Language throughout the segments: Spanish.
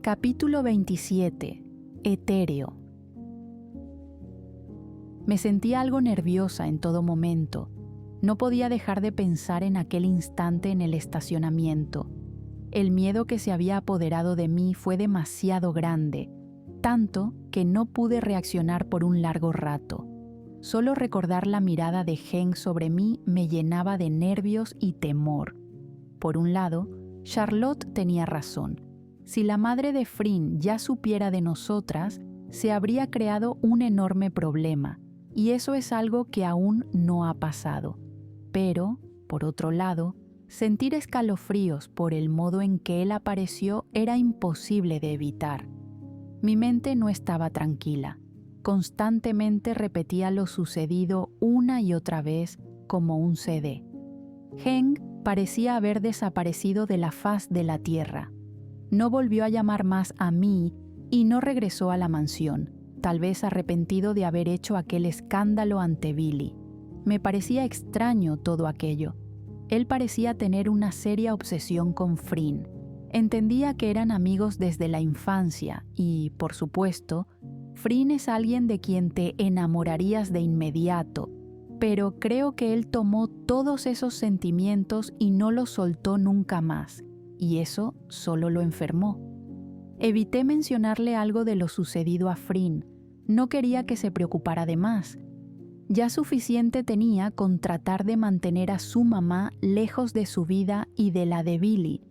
Capítulo 27. Etéreo. Me sentía algo nerviosa en todo momento. No podía dejar de pensar en aquel instante en el estacionamiento. El miedo que se había apoderado de mí fue demasiado grande, tanto que no pude reaccionar por un largo rato. Solo recordar la mirada de Hank sobre mí me llenaba de nervios y temor. Por un lado, Charlotte tenía razón. Si la madre de Fryn ya supiera de nosotras, se habría creado un enorme problema, y eso es algo que aún no ha pasado. Pero, por otro lado, sentir escalofríos por el modo en que él apareció era imposible de evitar. Mi mente no estaba tranquila. Constantemente repetía lo sucedido una y otra vez como un CD. Hank parecía haber desaparecido de la faz de la tierra. No volvió a llamar más a mí y no regresó a la mansión, tal vez arrepentido de haber hecho aquel escándalo ante Billy. Me parecía extraño todo aquello. Él parecía tener una seria obsesión con Fryn. Entendía que eran amigos desde la infancia y, por supuesto, Fryn es alguien de quien te enamorarías de inmediato, pero creo que él tomó todos esos sentimientos y no los soltó nunca más, y eso solo lo enfermó. Evité mencionarle algo de lo sucedido a Fryn. No quería que se preocupara de más. Ya suficiente tenía con tratar de mantener a su mamá lejos de su vida y de la de Billy,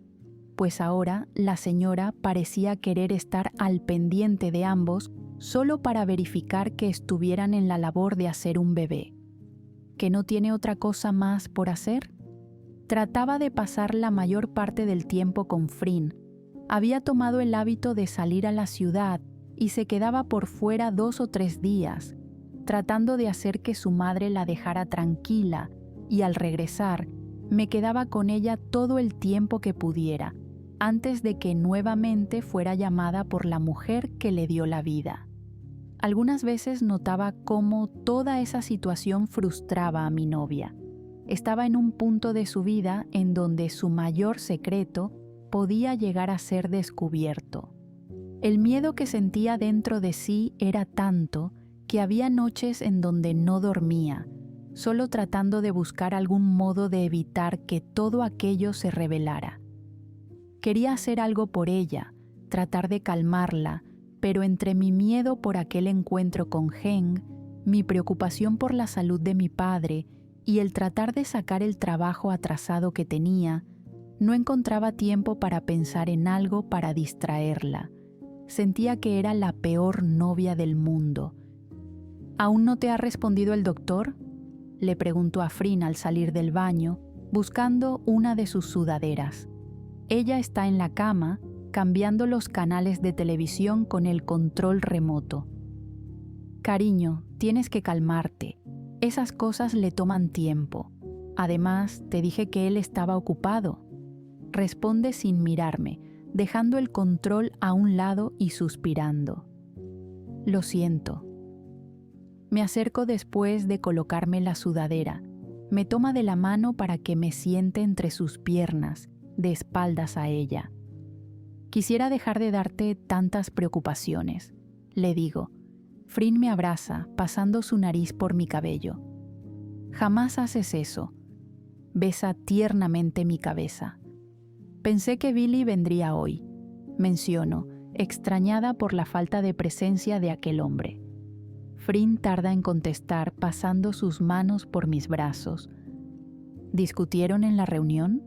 pues ahora la señora parecía querer estar al pendiente de ambos solo para verificar que estuvieran en la labor de hacer un bebé. ¿Que no tiene otra cosa más por hacer? Trataba de pasar la mayor parte del tiempo con Fryn. Había tomado el hábito de salir a la ciudad y se quedaba por fuera 2 o 3 días, tratando de hacer que su madre la dejara tranquila, y al regresar, me quedaba con ella todo el tiempo que pudiera, antes de que nuevamente fuera llamada por la mujer que le dio la vida. Algunas veces notaba cómo toda esa situación frustraba a mi novia. Estaba en un punto de su vida en donde su mayor secreto podía llegar a ser descubierto. El miedo que sentía dentro de sí era tanto que había noches en donde no dormía, solo tratando de buscar algún modo de evitar que todo aquello se revelara. Quería hacer algo por ella, tratar de calmarla, pero entre mi miedo por aquel encuentro con Hank, mi preocupación por la salud de mi padre y el tratar de sacar el trabajo atrasado que tenía, no encontraba tiempo para pensar en algo para distraerla. Sentía que era la peor novia del mundo. ¿Aún no te ha respondido el doctor?, le preguntó a Fryn al salir del baño, buscando una de sus sudaderas. Ella está en la cama, cambiando los canales de televisión con el control remoto. Cariño, tienes que calmarte. Esas cosas le toman tiempo. Además, te dije que él estaba ocupado. Responde sin mirarme, dejando el control a un lado y suspirando. Lo siento. Me acerco después de colocarme la sudadera. Me toma de la mano para que me siente entre sus piernas, de espaldas a ella. Quisiera dejar de darte tantas preocupaciones, le digo. Fryn me abraza, pasando su nariz por mi cabello. Jamás haces eso. Besa tiernamente mi cabeza. Pensé que Billy vendría hoy, menciono, extrañada por la falta de presencia de aquel hombre. Fryn tarda en contestar, pasando sus manos por mis brazos. ¿Discutieron en la reunión?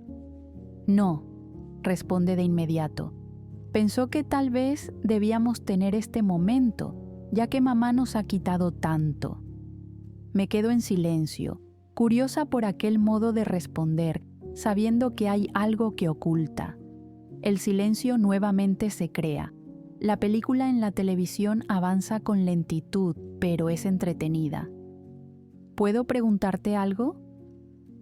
No, responde de inmediato. Pensó que tal vez debíamos tener este momento, ya que mamá nos ha quitado tanto. Me quedo en silencio, curiosa por aquel modo de responder, sabiendo que hay algo que oculta. El silencio nuevamente se crea. La película en la televisión avanza con lentitud, pero es entretenida. ¿Puedo preguntarte algo?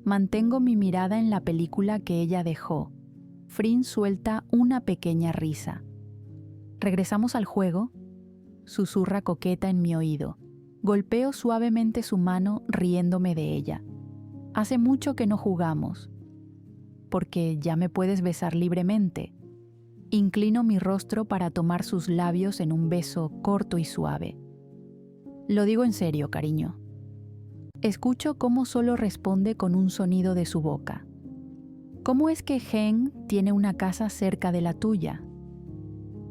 Mantengo mi mirada en la película que ella dejó. Fryn suelta una pequeña risa. ¿Regresamos al juego?, susurra coqueta en mi oído. Golpeo suavemente su mano riéndome de ella. Hace mucho que no jugamos. Porque ya me puedes besar libremente. Inclino mi rostro para tomar sus labios en un beso corto y suave. Lo digo en serio, cariño. Escucho cómo solo responde con un sonido de su boca. ¿Cómo es que Heng tiene una casa cerca de la tuya?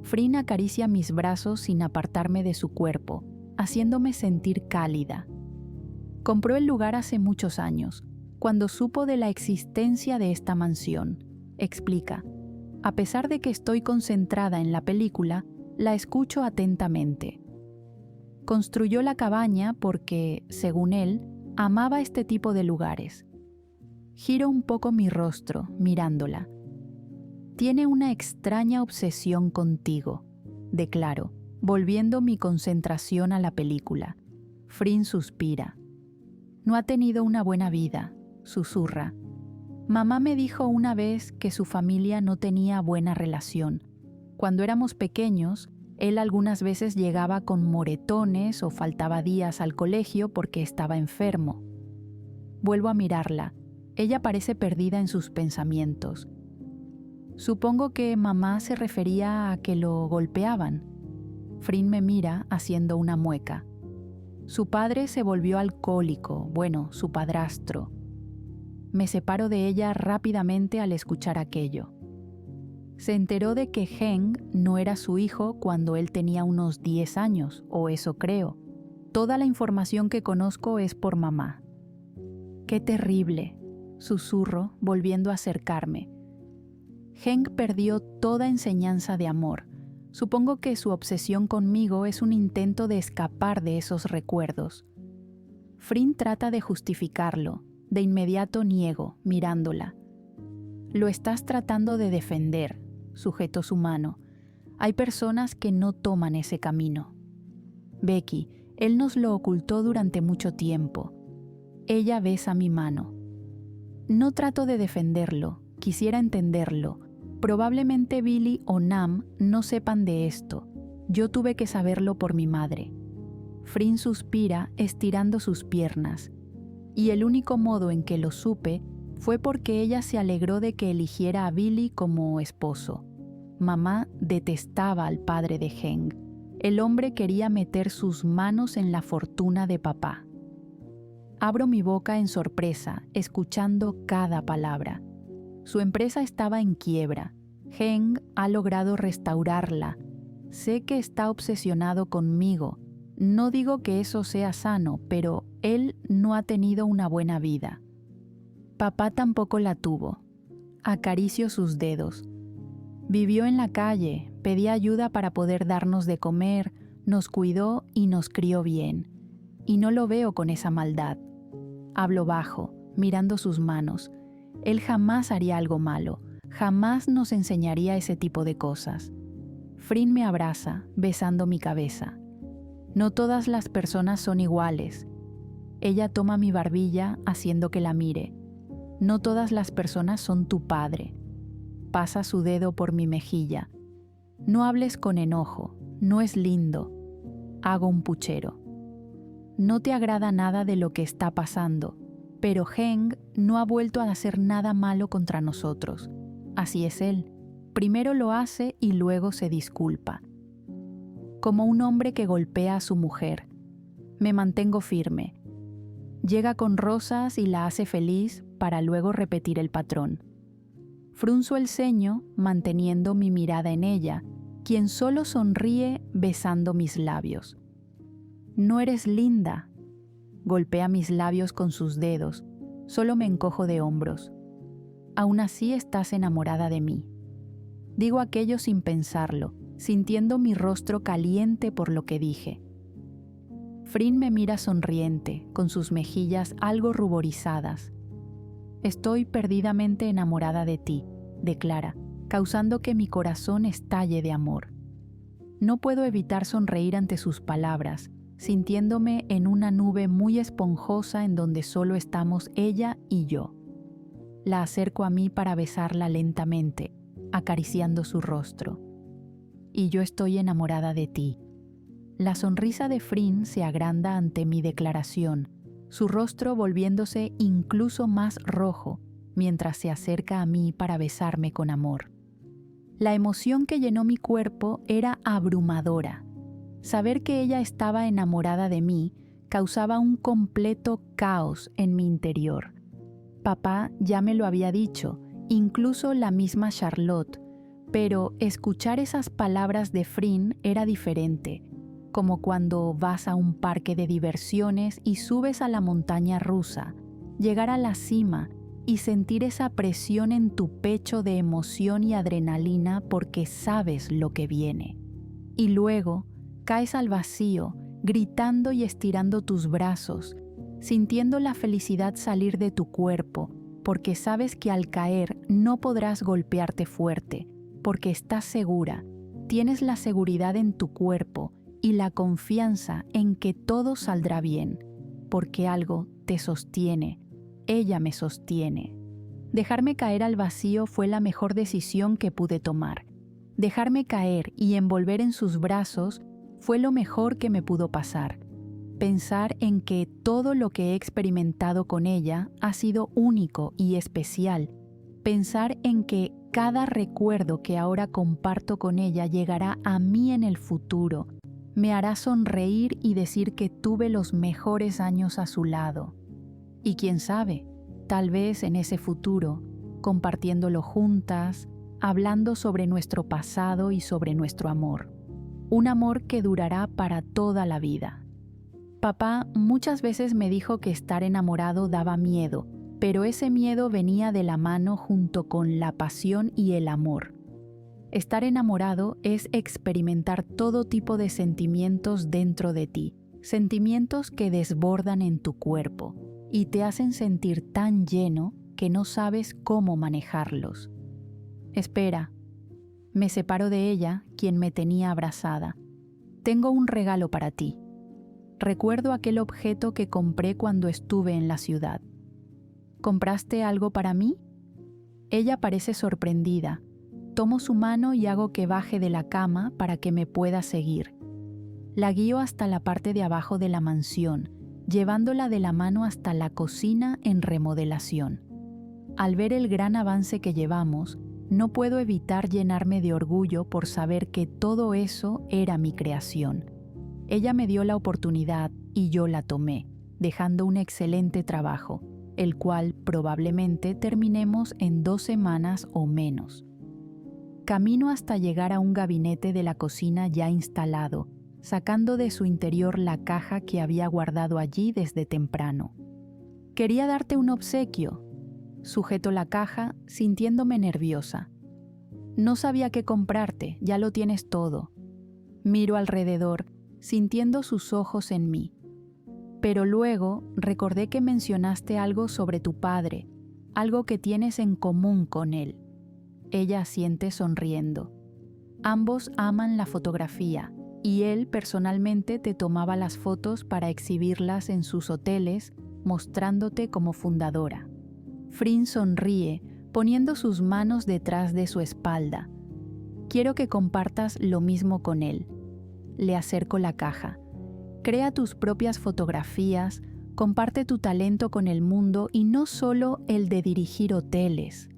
Frin acaricia mis brazos sin apartarme de su cuerpo, haciéndome sentir cálida. Compró el lugar hace muchos años, cuando supo de la existencia de esta mansión, explica. A pesar de que estoy concentrada en la película, la escucho atentamente. Construyó la cabaña porque, según él, amaba este tipo de lugares. Giro un poco mi rostro, mirándola. Tiene una extraña obsesión contigo, declaro, volviendo mi concentración a la película. Frin suspira. No ha tenido una buena vida, susurra. Mamá me dijo una vez que su familia no tenía buena relación. Cuando éramos pequeños, él algunas veces llegaba con moretones o faltaba días al colegio porque estaba enfermo. Vuelvo a mirarla. Ella parece perdida en sus pensamientos. Supongo que mamá se refería a que lo golpeaban. Frin me mira haciendo una mueca. Su padre se volvió alcohólico, su padrastro. Me separo de ella rápidamente al escuchar aquello. Se enteró de que Heng no era su hijo cuando él tenía unos 10 años, o eso creo. Toda la información que conozco es por mamá. ¡Qué terrible!, susurro, volviendo a acercarme. Heng perdió toda enseñanza de amor. Supongo que su obsesión conmigo es un intento de escapar de esos recuerdos. Frin trata de justificarlo. De inmediato niego, mirándola. Lo estás tratando de defender, sujetó su mano. Hay personas que no toman ese camino. Becky, él nos lo ocultó durante mucho tiempo. Ella besa mi mano. No trato de defenderlo, quisiera entenderlo. Probablemente Billy o Nam no sepan de esto. Yo tuve que saberlo por mi madre. Frin suspira, estirando sus piernas. Y el único modo en que lo supe fue porque ella se alegró de que eligiera a Billy como esposo. Mamá detestaba al padre de Heng. El hombre quería meter sus manos en la fortuna de papá. Abro mi boca en sorpresa, escuchando cada palabra. Su empresa estaba en quiebra. Heng ha logrado restaurarla. Sé que está obsesionado conmigo. No digo que eso sea sano, pero él no ha tenido una buena vida. Papá tampoco la tuvo. Acaricio sus dedos. Vivió en la calle, pedía ayuda para poder darnos de comer, nos cuidó y nos crió bien. Y no lo veo con esa maldad. Hablo bajo, mirando sus manos. Él jamás haría algo malo, jamás nos enseñaría ese tipo de cosas. Frin me abraza, besando mi cabeza. No todas las personas son iguales. Ella toma mi barbilla haciendo que la mire. No todas las personas son tu padre. Pasa su dedo por mi mejilla. No hables con enojo, no es lindo. Hago un puchero. No te agrada nada de lo que está pasando, pero Heng no ha vuelto a hacer nada malo contra nosotros. Así es él. Primero lo hace y luego se disculpa. Como un hombre que golpea a su mujer. Me mantengo firme. Llega con rosas y la hace feliz para luego repetir el patrón. Frunzo el ceño manteniendo mi mirada en ella, quien solo sonríe besando mis labios. No eres linda. Golpea mis labios con sus dedos. Solo me encojo de hombros. Aún así estás enamorada de mí. Digo aquello sin pensarlo, sintiendo mi rostro caliente por lo que dije. Frin me mira sonriente, con sus mejillas algo ruborizadas. Estoy perdidamente enamorada de ti, declara, causando que mi corazón estalle de amor. No puedo evitar sonreír ante sus palabras, sintiéndome en una nube muy esponjosa en donde solo estamos ella y yo. La acerco a mí para besarla lentamente, acariciando su rostro. Y yo estoy enamorada de ti. La sonrisa de Frin se agranda ante mi declaración, su rostro volviéndose incluso más rojo mientras se acerca a mí para besarme con amor. La emoción que llenó mi cuerpo era abrumadora. Saber que ella estaba enamorada de mí causaba un completo caos en mi interior. Papá ya me lo había dicho, incluso la misma Charlotte, pero escuchar esas palabras de Frin era diferente, como cuando vas a un parque de diversiones y subes a la montaña rusa, llegar a la cima y sentir esa presión en tu pecho de emoción y adrenalina porque sabes lo que viene. Y luego caes al vacío, gritando y estirando tus brazos, sintiendo la felicidad salir de tu cuerpo, porque sabes que al caer no podrás golpearte fuerte, porque estás segura, tienes la seguridad en tu cuerpo y la confianza en que todo saldrá bien, porque algo te sostiene, ella me sostiene. Dejarme caer al vacío fue la mejor decisión que pude tomar. Dejarme caer y envolver en sus brazos fue lo mejor que me pudo pasar. Pensar en que todo lo que he experimentado con ella ha sido único y especial. Pensar en que cada recuerdo que ahora comparto con ella llegará a mí en el futuro. Me hará sonreír y decir que tuve los mejores años a su lado. Y quién sabe, tal vez en ese futuro, compartiéndolo juntas, hablando sobre nuestro pasado y sobre nuestro amor. Un amor que durará para toda la vida. Papá muchas veces me dijo que estar enamorado daba miedo, pero ese miedo venía de la mano junto con la pasión y el amor. Estar enamorado es experimentar todo tipo de sentimientos dentro de ti, sentimientos que desbordan en tu cuerpo y te hacen sentir tan lleno que no sabes cómo manejarlos. Espera, me separo de ella, quien me tenía abrazada. Tengo un regalo para ti. Recuerdo aquel objeto que compré cuando estuve en la ciudad. ¿Compraste algo para mí? Ella parece sorprendida. Tomo su mano y hago que baje de la cama para que me pueda seguir. La guío hasta la parte de abajo de la mansión, llevándola de la mano hasta la cocina en remodelación. Al ver el gran avance que llevamos, no puedo evitar llenarme de orgullo por saber que todo eso era mi creación. Ella me dio la oportunidad y yo la tomé, dejando un excelente trabajo, el cual probablemente terminemos en 2 semanas o menos. Camino hasta llegar a un gabinete de la cocina ya instalado, sacando de su interior la caja que había guardado allí desde temprano. Quería darte un obsequio. Sujeto la caja, sintiéndome nerviosa. No sabía qué comprarte, ya lo tienes todo. Miro alrededor, sintiendo sus ojos en mí. Pero luego recordé que mencionaste algo sobre tu padre, algo que tienes en común con él. Ella asiente sonriendo. Ambos aman la fotografía y él personalmente te tomaba las fotos para exhibirlas en sus hoteles, mostrándote como fundadora. Frin sonríe, poniendo sus manos detrás de su espalda. Quiero que compartas lo mismo con él. Le acerco la caja. Crea tus propias fotografías, comparte tu talento con el mundo y no solo el de dirigir hoteles.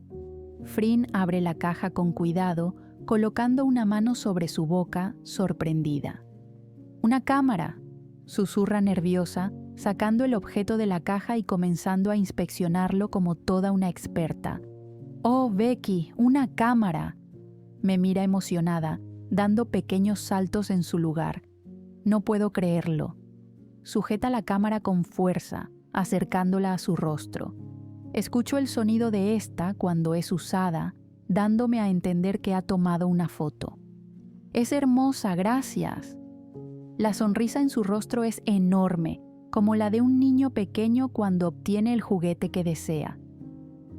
Frin abre la caja con cuidado, colocando una mano sobre su boca, sorprendida. «¡Una cámara!», susurra nerviosa, sacando el objeto de la caja y comenzando a inspeccionarlo como toda una experta. «¡Oh, Becky, una cámara!», me mira emocionada, dando pequeños saltos en su lugar. No puedo creerlo. Sujeta la cámara con fuerza, acercándola a su rostro. Escucho el sonido de esta cuando es usada, dándome a entender que ha tomado una foto. «Es hermosa, gracias». La sonrisa en su rostro es enorme, como la de un niño pequeño cuando obtiene el juguete que desea.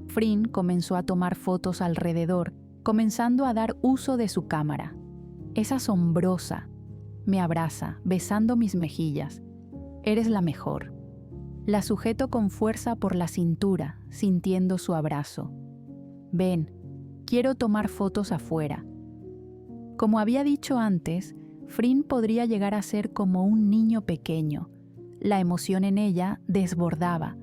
Frin comenzó a tomar fotos alrededor, comenzando a dar uso de su cámara. «Es asombrosa». Me abraza, besando mis mejillas. «Eres la mejor». La sujeto con fuerza por la cintura, sintiendo su abrazo. «Ven, quiero tomar fotos afuera». Como había dicho antes, Frin podría llegar a ser como un niño pequeño. La emoción en ella desbordaba.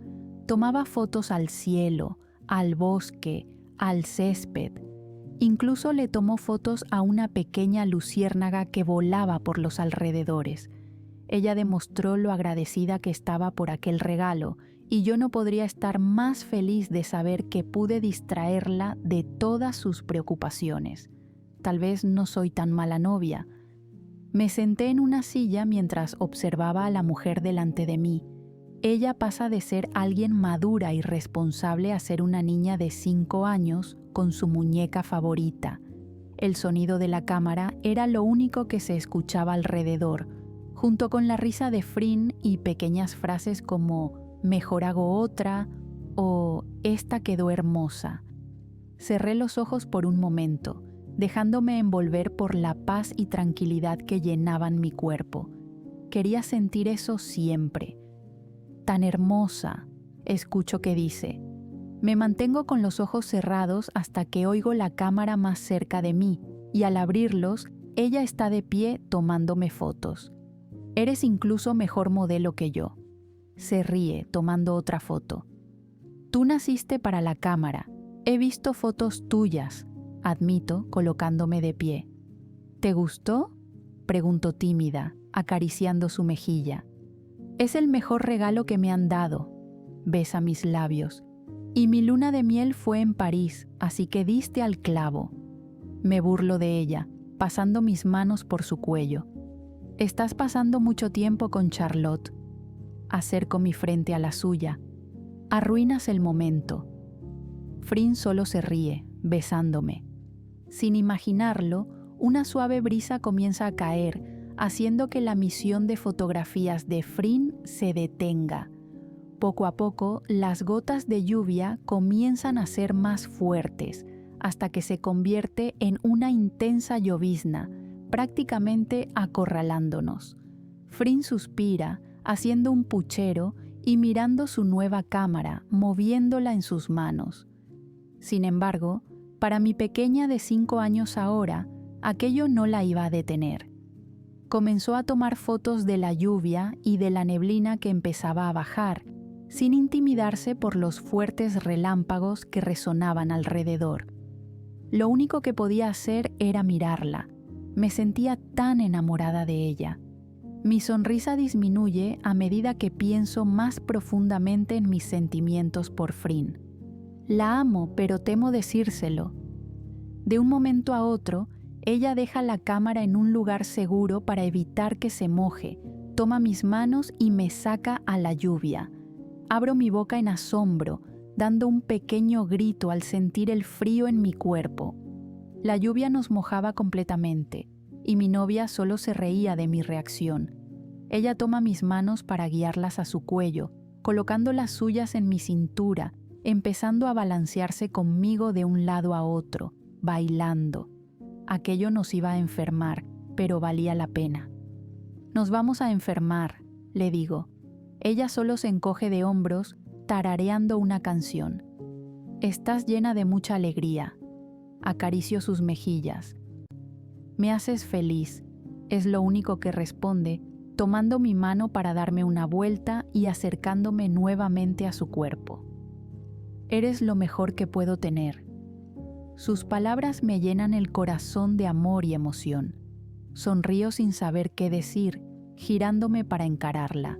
Tomaba fotos al cielo, al bosque, al césped. Incluso le tomó fotos a una pequeña luciérnaga que volaba por los alrededores. Ella demostró lo agradecida que estaba por aquel regalo, y yo no podría estar más feliz de saber que pude distraerla de todas sus preocupaciones. Tal vez no soy tan mala novia. Me senté en una silla mientras observaba a la mujer delante de mí. Ella pasa de ser alguien madura y responsable a ser una niña de 5 años con su muñeca favorita. El sonido de la cámara era lo único que se escuchaba alrededor, junto con la risa de Frin y pequeñas frases como «mejor hago otra» o «esta quedó hermosa». Cerré los ojos por un momento, dejándome envolver por la paz y tranquilidad que llenaban mi cuerpo. Quería sentir eso siempre. «Tan hermosa», escucho que dice. Me mantengo con los ojos cerrados hasta que oigo la cámara más cerca de mí, y al abrirlos, ella está de pie tomándome fotos. «Eres incluso mejor modelo que yo». Se ríe, tomando otra foto. «Tú naciste para la cámara. He visto fotos tuyas», admito, colocándome de pie. «¿Te gustó?», pregunto tímida, acariciando su mejilla. «Es el mejor regalo que me han dado», besa mis labios. «Y mi luna de miel fue en París, así que diste al clavo». Me burlo de ella, pasando mis manos por su cuello. «Estás pasando mucho tiempo con Charlotte». Acerco mi frente a la suya. «Arruinas el momento». Frin solo se ríe, besándome. Sin imaginarlo, una suave brisa comienza a caer, haciendo que la misión de fotografías de Frin se detenga. Poco a poco, las gotas de lluvia comienzan a ser más fuertes, hasta que se convierte en una intensa llovizna, prácticamente acorralándonos. Frin suspira, haciendo un puchero y mirando su nueva cámara, moviéndola en sus manos. Sin embargo, para mi pequeña de 5 años ahora, aquello no la iba a detener. Comenzó a tomar fotos de la lluvia y de la neblina que empezaba a bajar, sin intimidarse por los fuertes relámpagos que resonaban alrededor. Lo único que podía hacer era mirarla. Me sentía tan enamorada de ella. Mi sonrisa disminuye a medida que pienso más profundamente en mis sentimientos por Frin. La amo, pero temo decírselo. De un momento a otro, ella deja la cámara en un lugar seguro para evitar que se moje, toma mis manos y me saca a la lluvia. Abro mi boca en asombro, dando un pequeño grito al sentir el frío en mi cuerpo. La lluvia nos mojaba completamente, y mi novia solo se reía de mi reacción. Ella toma mis manos para guiarlas a su cuello, colocando las suyas en mi cintura, empezando a balancearse conmigo de un lado a otro, bailando. Aquello nos iba a enfermar, pero valía la pena. «Nos vamos a enfermar», le digo. Ella solo se encoge de hombros, tarareando una canción. «Estás llena de mucha alegría». Acaricio sus mejillas. «Me haces feliz», es lo único que responde, tomando mi mano para darme una vuelta y acercándome nuevamente a su cuerpo. «Eres lo mejor que puedo tener». Sus palabras me llenan el corazón de amor y emoción. Sonrío sin saber qué decir, girándome para encararla.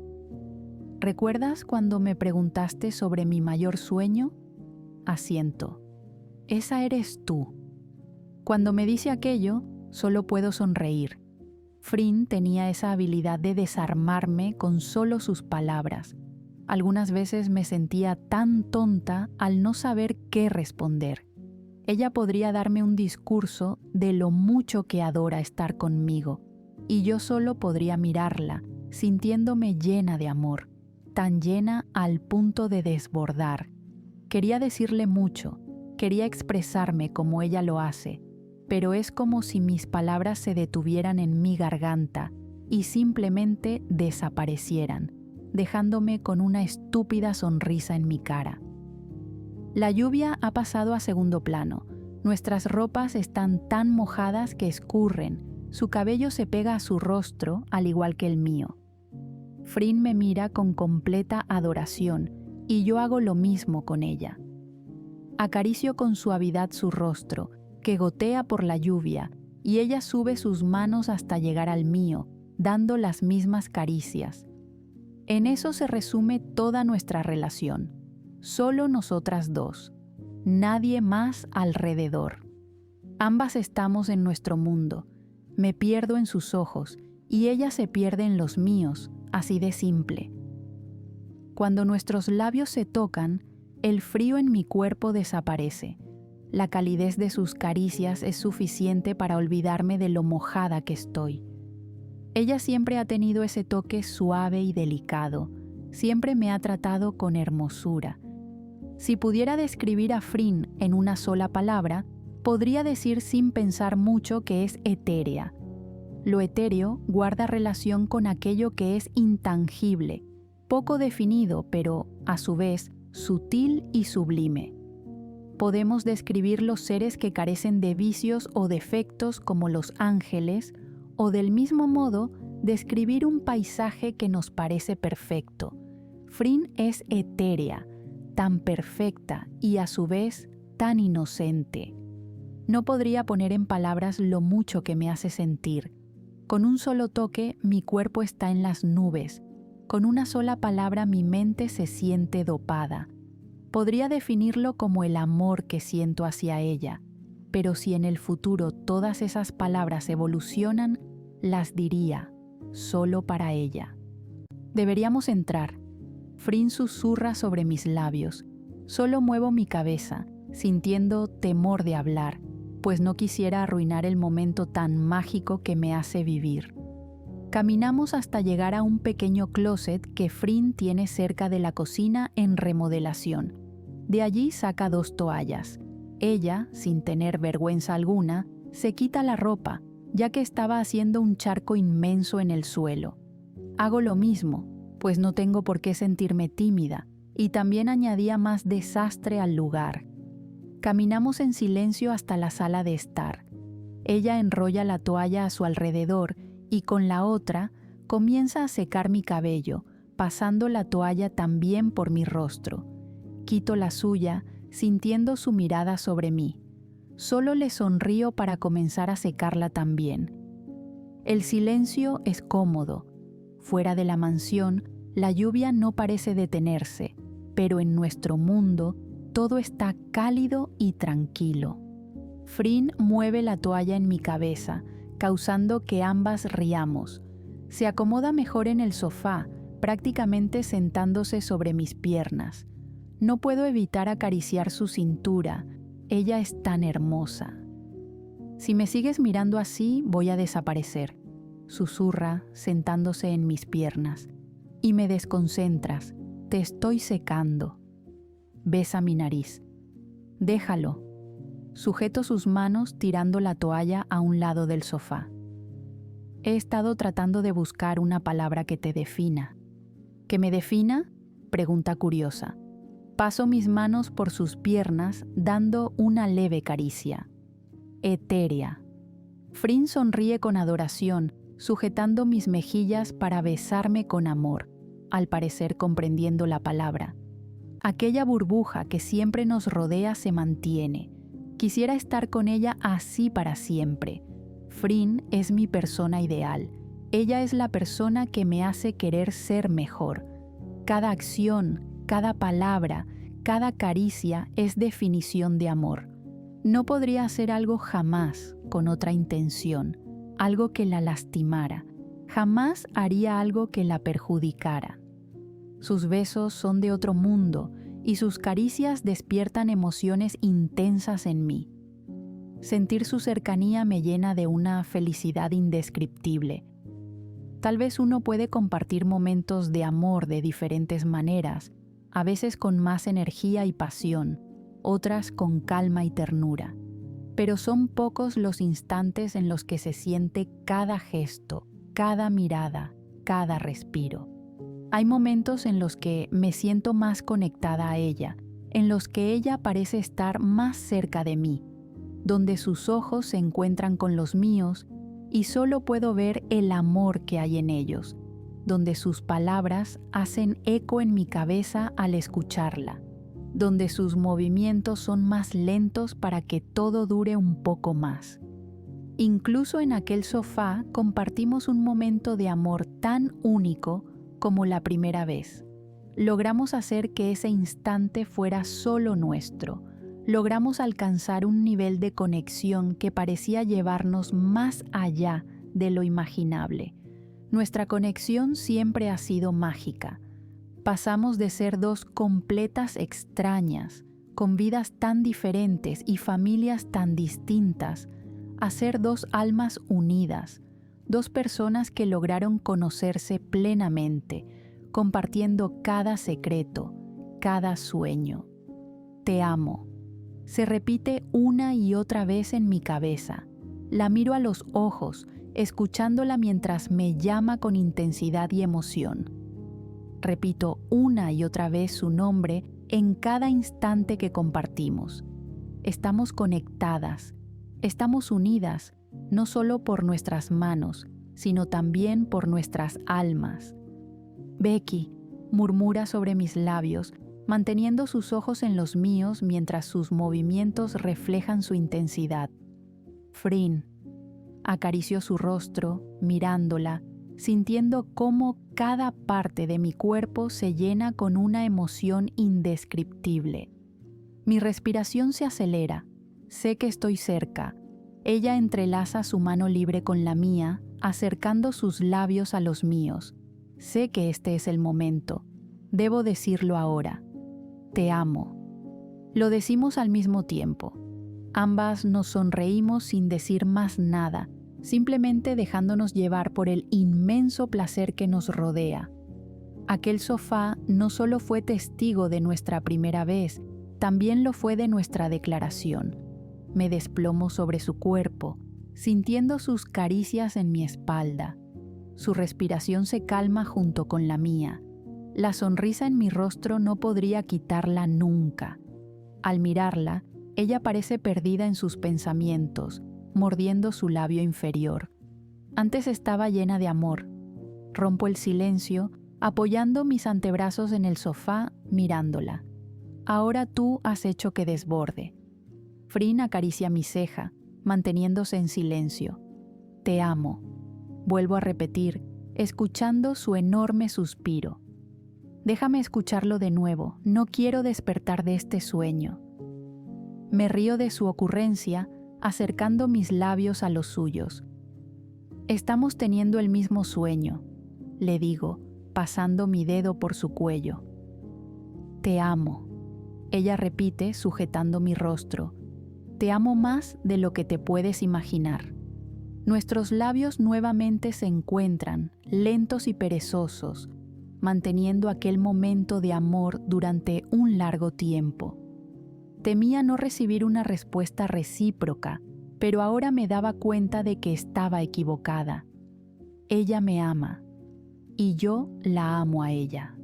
«¿Recuerdas cuando me preguntaste sobre mi mayor sueño?». Asiento. «Esa eres tú». Cuando me dice aquello, solo puedo sonreír. Frin tenía esa habilidad de desarmarme con solo sus palabras. Algunas veces me sentía tan tonta al no saber qué responder. Ella podría darme un discurso de lo mucho que adora estar conmigo, y yo solo podría mirarla, sintiéndome llena de amor, tan llena al punto de desbordar. Quería decirle mucho, quería expresarme como ella lo hace, pero es como si mis palabras se detuvieran en mi garganta y simplemente desaparecieran, dejándome con una estúpida sonrisa en mi cara. La lluvia ha pasado a segundo plano. Nuestras ropas están tan mojadas que escurren. Su cabello se pega a su rostro, al igual que el mío. Frin me mira con completa adoración y yo hago lo mismo con ella. Acaricio con suavidad su rostro, que gotea por la lluvia, y ella sube sus manos hasta llegar al mío, dando las mismas caricias. En eso se resume toda nuestra relación. Solo nosotras dos. Nadie más alrededor. Ambas estamos en nuestro mundo. Me pierdo en sus ojos y ella se pierde en los míos, así de simple. Cuando nuestros labios se tocan, el frío en mi cuerpo desaparece. La calidez de sus caricias es suficiente para olvidarme de lo mojada que estoy. Ella siempre ha tenido ese toque suave y delicado. Siempre me ha tratado con hermosura. Si pudiera describir a Frin en una sola palabra, podría decir sin pensar mucho que es etérea. Lo etéreo guarda relación con aquello que es intangible, poco definido, pero, a su vez, sutil y sublime. Podemos describir los seres que carecen de vicios o defectos como los ángeles, o del mismo modo, describir un paisaje que nos parece perfecto. Frin es etérea, tan perfecta y a su vez tan inocente. No podría poner en palabras lo mucho que me hace sentir. Con un solo toque, mi cuerpo está en las nubes. Con una sola palabra, mi mente se siente dopada. Podría definirlo como el amor que siento hacia ella, pero si en el futuro todas esas palabras evolucionan, las diría solo para ella. Deberíamos entrar. Frin susurra sobre mis labios. Solo muevo mi cabeza, sintiendo temor de hablar, pues no quisiera arruinar el momento tan mágico que me hace vivir. Caminamos hasta llegar a un pequeño closet que Frin tiene cerca de la cocina en remodelación. De allí saca 2 toallas. Ella, sin tener vergüenza alguna, se quita la ropa, ya que estaba haciendo un charco inmenso en el suelo. Hago lo mismo, pues no tengo por qué sentirme tímida, y también añadía más desastre al lugar. Caminamos en silencio hasta la sala de estar. Ella enrolla la toalla a su alrededor y con la otra comienza a secar mi cabello, pasando la toalla también por mi rostro. Quito la suya, sintiendo su mirada sobre mí. Solo le sonrío para comenzar a secarla también. El silencio es cómodo. Fuera de la mansión, la lluvia no parece detenerse, pero en nuestro mundo todo está cálido y tranquilo. Frin mueve la toalla en mi cabeza, causando que ambas riamos. Se acomoda mejor en el sofá, prácticamente sentándose sobre mis piernas. No puedo evitar acariciar su cintura. Ella es tan hermosa. Si me sigues mirando así, voy a desaparecer, susurra, sentándose en mis piernas. Y me desconcentras, te estoy secando. Besa mi nariz. Déjalo. Sujeto sus manos tirando la toalla a un lado del sofá. He estado tratando de buscar una palabra que te defina. ¿Que me defina? Pregunta curiosa. Paso mis manos por sus piernas dando una leve caricia. Etérea. Frin sonríe con adoración, sujetando mis mejillas para besarme con amor, al parecer comprendiendo la palabra. Aquella burbuja que siempre nos rodea se mantiene. Quisiera estar con ella así para siempre. Frin es mi persona ideal. Ella es la persona que me hace querer ser mejor. Cada acción, cada palabra, cada caricia es definición de amor. No podría hacer algo jamás con otra intención, algo que la lastimara. Jamás haría algo que la perjudicara. Sus besos son de otro mundo y sus caricias despiertan emociones intensas en mí. Sentir su cercanía me llena de una felicidad indescriptible. Tal vez uno puede compartir momentos de amor de diferentes maneras, a veces con más energía y pasión, otras con calma y ternura. Pero son pocos los instantes en los que se siente cada gesto, cada mirada, cada respiro. Hay momentos en los que me siento más conectada a ella, en los que ella parece estar más cerca de mí, donde sus ojos se encuentran con los míos y solo puedo ver el amor que hay en ellos, donde sus palabras hacen eco en mi cabeza al escucharla. donde sus movimientos son más lentos para que todo dure un poco más. Incluso en aquel sofá compartimos un momento de amor tan único como la primera vez. Logramos hacer que ese instante fuera solo nuestro. Logramos alcanzar un nivel de conexión que parecía llevarnos más allá de lo imaginable. Nuestra conexión siempre ha sido mágica. Pasamos de ser dos completas extrañas, con vidas tan diferentes y familias tan distintas, a ser dos almas unidas, dos personas que lograron conocerse plenamente, compartiendo cada secreto, cada sueño. Te amo. Se repite una y otra vez en mi cabeza. La miro a los ojos, escuchándola mientras me llama con intensidad y emoción. Repito una y otra vez su nombre en cada instante que compartimos. Estamos conectadas, estamos unidas, no solo por nuestras manos, sino también por nuestras almas. Becky, murmura sobre mis labios, manteniendo sus ojos en los míos mientras sus movimientos reflejan su intensidad. Frin, acarició su rostro, mirándola, sintiendo cómo cada parte de mi cuerpo se llena con una emoción indescriptible. Mi respiración se acelera, sé que estoy cerca. Ella entrelaza su mano libre con la mía, acercando sus labios a los míos. Sé que este es el momento. Debo decirlo ahora. Te amo. Lo decimos al mismo tiempo. Ambas nos sonreímos sin decir más nada, simplemente dejándonos llevar por el inmenso placer que nos rodea. Aquel sofá no solo fue testigo de nuestra primera vez, también lo fue de nuestra declaración. Me desplomo sobre su cuerpo, sintiendo sus caricias en mi espalda. Su respiración se calma junto con la mía. La sonrisa en mi rostro no podría quitarla nunca. Al mirarla, ella parece perdida en sus pensamientos, mordiendo su labio inferior. Antes estaba llena de amor. Rompo el silencio, apoyando mis antebrazos en el sofá, mirándola. Ahora tú has hecho que desborde. Frin acaricia mi ceja, manteniéndose en silencio. Te amo. Vuelvo a repetir, escuchando su enorme suspiro. Déjame escucharlo de nuevo, no quiero despertar de este sueño. Me río de su ocurrencia, acercando mis labios a los suyos. Estamos teniendo el mismo sueño, le digo, pasando mi dedo por su cuello. Te amo, ella repite, sujetando mi rostro. Te amo más de lo que te puedes imaginar. Nuestros labios nuevamente se encuentran, lentos y perezosos, manteniendo aquel momento de amor durante un largo tiempo. Temía no recibir una respuesta recíproca, pero ahora me daba cuenta de que estaba equivocada. Ella me ama, y yo la amo a ella.